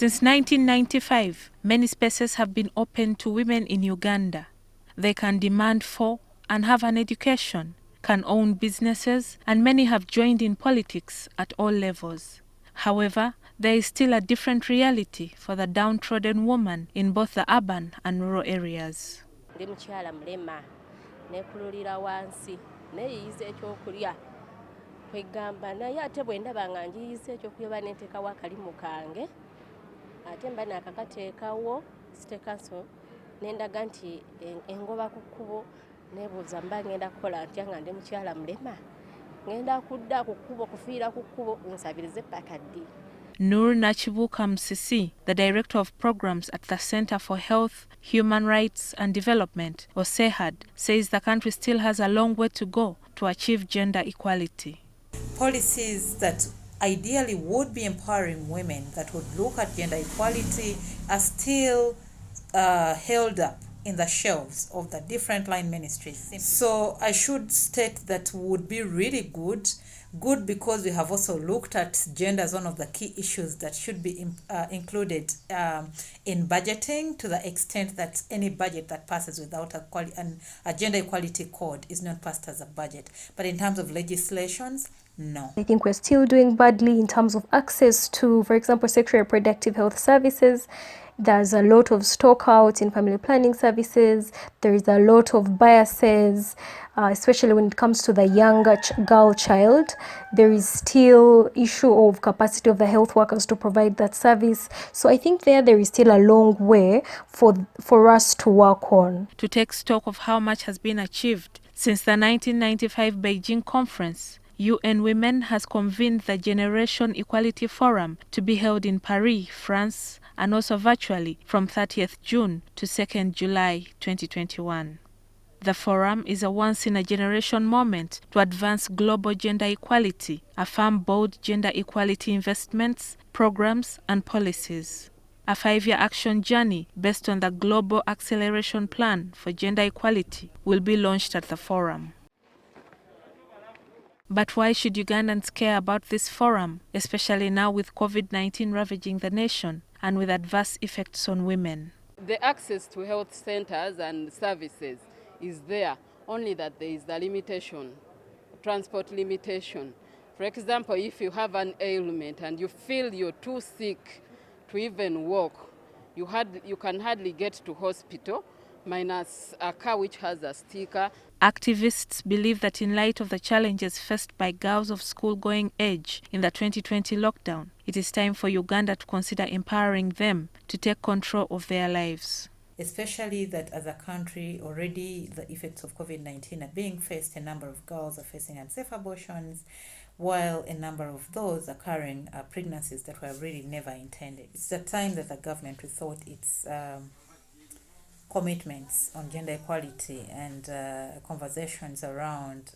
Since 1995, many spaces have been opened to women in Uganda. They can demand for and have an education, can own businesses, and many have joined in politics at all levels. However, there is still a different reality for the downtrodden woman in both the urban and rural areas. Ndi mukyala mulema nekululira wansi neeyiyiza ekyokulya kwegamba naye ate bwe ndaba nga njiyiza ekyokulya baneteekawo akalimu kange ate mba nakakateekawo sitekanso nendaga nti engoba ku kkubo neebuuza mba ngenda kukola ntya nga ndi mukyala mulema ngenda kudda ku kkubo kufiira ku kkubo nsabirize paka ddi. Nur Nachibuka Msisi, the Director of Programs at the Center for Health, Human Rights and Development, or CEHAD, says the country still has a long way to go to achieve gender equality. Policies that ideally would be empowering women, that would look at gender equality, are still held up in the shelves of the different line ministries. So I should state that would be really good because we have also looked at gender as one of the key issues that should be included in budgeting, to the extent that any budget that passes without a gender equality code is not passed as a budget. But in terms of legislations, no. I think we're still doing badly in terms of access to, for example, sexual reproductive health services. There's a lot of stockouts in family planning services. There is a lot of biases, especially when it comes to the younger girl child. There is still issue of capacity of the health workers to provide that service. So I think there is still a long way for us to work on. To take stock of how much has been achieved since the 1995 Beijing conference, UN Women has convened the Generation Equality Forum to be held in Paris, France, and also virtually from 30th June to 2nd July 2021. The forum is a once-in-a-generation moment to advance global gender equality, affirm bold gender equality investments, programs, and policies. A 5-year action journey based on the Global Acceleration Plan for Gender Equality will be launched at the forum. But why should Ugandans care about this forum, especially now with COVID-19 ravaging the nation and with adverse effects on women? The access to health centers and services is there, only that there is a limitation, transport limitation. For example, if you have an ailment and you feel you're too sick to even walk, you can hardly get to hospital, minus a car which has a sticker. Activists believe that in light of the challenges faced by girls of school-going age in the 2020 lockdown, it is time for Uganda to consider empowering them to take control of their lives. Especially that as a country, already the effects of COVID-19 are being faced. A number of girls are facing unsafe abortions, while a number of those are carrying pregnancies that were really never intended. It's the time that the government rethought its commitments on gender equality and conversations around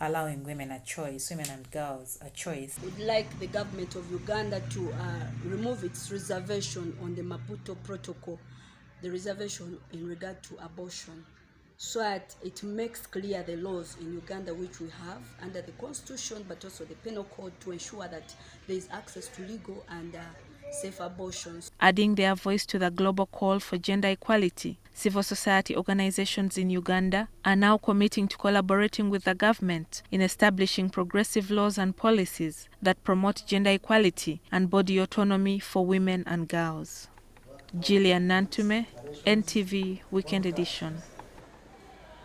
allowing women a choice, women and girls a choice. We'd like the government of Uganda to remove its reservation on the Maputo Protocol, the reservation in regard to abortion, so that it makes clear the laws in Uganda which we have under the Constitution, but also the Penal Code, to ensure that there is access to legal and safe abortions. Adding their voice to the global call for gender equality, civil society organizations in Uganda are now committing to collaborating with the government in establishing progressive laws and policies that promote gender equality and body autonomy for women and girls. Gillian Nantume, NTV Weekend Edition.